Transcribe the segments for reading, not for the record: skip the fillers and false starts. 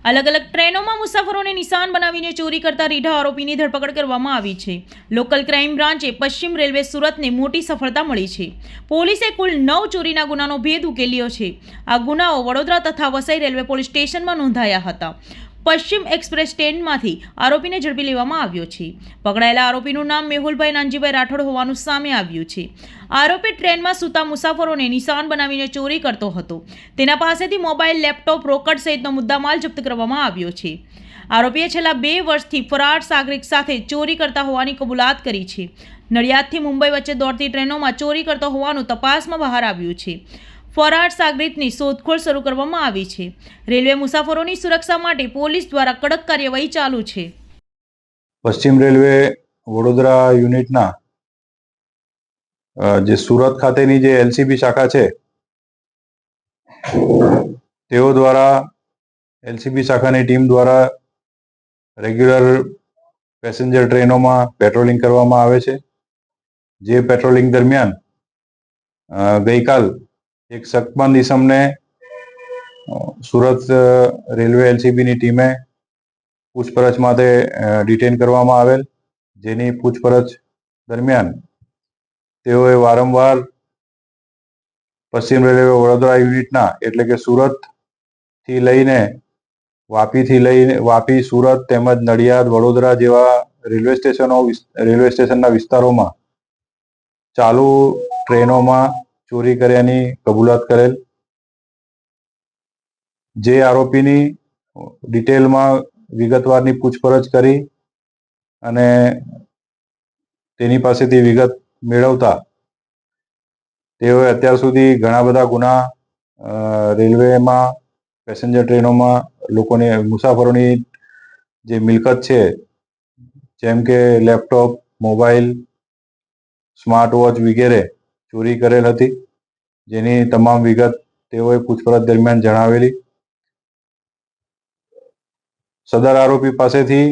अलग अलग ट्रेनों में मुसाफरों ने निशान बनावीने चोरी करता રીઢા આરોપીની ધરપકડ કરવામાં આવી છે। લોકલ ક્રાઇમ બ્રાન્ચે પશ્ચિમ રેલવે સુરતને મોટી સફળતા મળી છે। પોલીસે કુલ 9 ચોરીના ગુનાનો ભેદ ઉકેલ્યો છે। આ ગુનાઓ વડોદરા તથા વસઈ રેલવે પોલીસ સ્ટેશનમાં નોંધાયા હતા। પશ્ચિમ એક્સપ્રેસ સ્ટેન્ડમાંથી આરોપીને ઝડપી લેવામાં આવ્યો છે। પકડાયેલા આરોપીનું નામ મેહુલભાઈ નાનજીભાઈ રાઠોડ હોવાનું સામે આવ્યું છે। આરોપી ટ્રેનમાં સૂતા મુસાફરોને નિશાન બનાવીને ચોરી કરતો હતો। તેના પાસેથી મોબાઈલ, લેપટોપ, રોકડ સહિતનો મુદ્દામાલ જપ્ત કરવામાં આવ્યો છે। આરોપીએ છેલ્લા 2 વર્ષથી ફરાર સાગરિક સાથે ચોરી કરતા હોવાની કબૂલાત કરી છે। નડિયાદથી મુંબઈ વચ્ચે દોડતી ટ્રેનોમાં ચોરી કરતો હોવાનું તપાસમાં બહાર આવ્યું છે। ફરાર સાગરિકની શોધખોળ શરૂ કરવામાં આવી છે। રેલવે મુસાફરોની સુરક્ષા માટે પોલીસ દ્વારા કડક કાર્યવાહી ચાલુ છે। પશ્ચિમ રેલવે વડોદરા યુનિટના જે સુરત ખાતેની જે એલસીબી શાખા છે તેઓ દ્વારા એલસીબી શાખાની ટીમ દ્વારા રેગ્યુલર પેસેન્જર ટ્રેનોમાં પેટ્રોલિંગ કરવામાં આવે છે। જે પેટ્રોલિંગ દરમિયાન ગઈકાલ એક શકમંદ ઇસમને સુરત રેલવે એલસીબીની ટીમે પૂછપરછ માટે ડિટેન કરવામાં આવેલ, જેની પૂછપરછ દરમિયાન તેઓએ વારંવાર પશ્ચિમ રેલવે વડોદરા યુનિટના એટલે કે સુરતથી લઈને વાપી, સુરત તેમજ નડિયાદ, વડોદરા જેવા રેલવે સ્ટેશનના વિસ્તારોમાં ચાલુ ટ્રેનોમાં ચોરી કર્યાની કબૂલાત કરેલ। જે આરોપીની ડિટેલમાં વિગતવારની પૂછપરછ કરી અને તેની પાસેથી વિગત મેળવતા તેઓએ અત્યાર સુધી ઘણા બધા ગુના રેલવેમાં પેસેન્જર ટ્રેનોમાં મુસાફરોની જે મિલકત છે જેમ કે લેપટોપ, મોબાઈલ, સ્માર્ટ વોચ વગેરે ચોરી કરેલ હતી, જેની તમામ વિગત તેઓએ પૂછપરછ દરમિયાન જણાવેલી। સદર આરોપી પાસેથી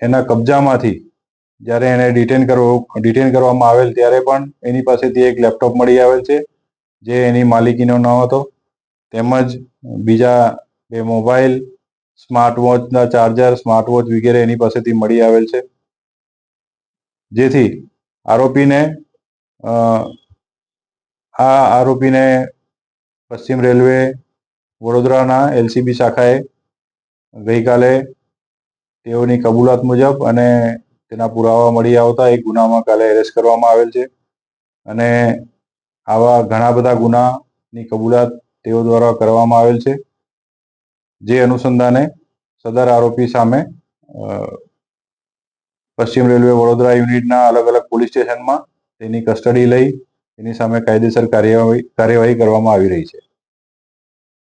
એના કબજામાંથી જ્યારે એને ડિટેન કરવામાં આવેલ ત્યારે પણ એની પાસેથી એક લેપટોપ મળી આવેલ છે જે એની માલિકીનો ન હતો, તેમજ બીજા 2 મોબાઈલ, સ્માર્ટ વોચના ચાર્જર, સ્માર્ટ વોચ વગેરે એની પાસેથી મળી આવેલ છે। જેથી આરોપીને પશ્ચિમ રેલવે વડોદરાના એલસીબી શાખાએ ગઈકાલે તેઓની કબૂલાત મુજબ અને તેના પુરાવા મળી આવતા એક ગુનામાં કાલે એરેસ્ટ કરવામાં આવેલ છે અને આવા ઘણા બધા ગુનાની કબૂલાત તેઓ દ્વારા કરવામાં આવેલ છે। જે અનુસંધાને સદર આરોપી સામે પશ્ચિમ રેલવે વડોદરા યુનિટના અલગ અલગ પોલીસ સ્ટેશનમાં તેની કસ્ટડી લઈ તેની સામે કાયદેસર કાર્યવાહી કરવામાં આવી રહી છે।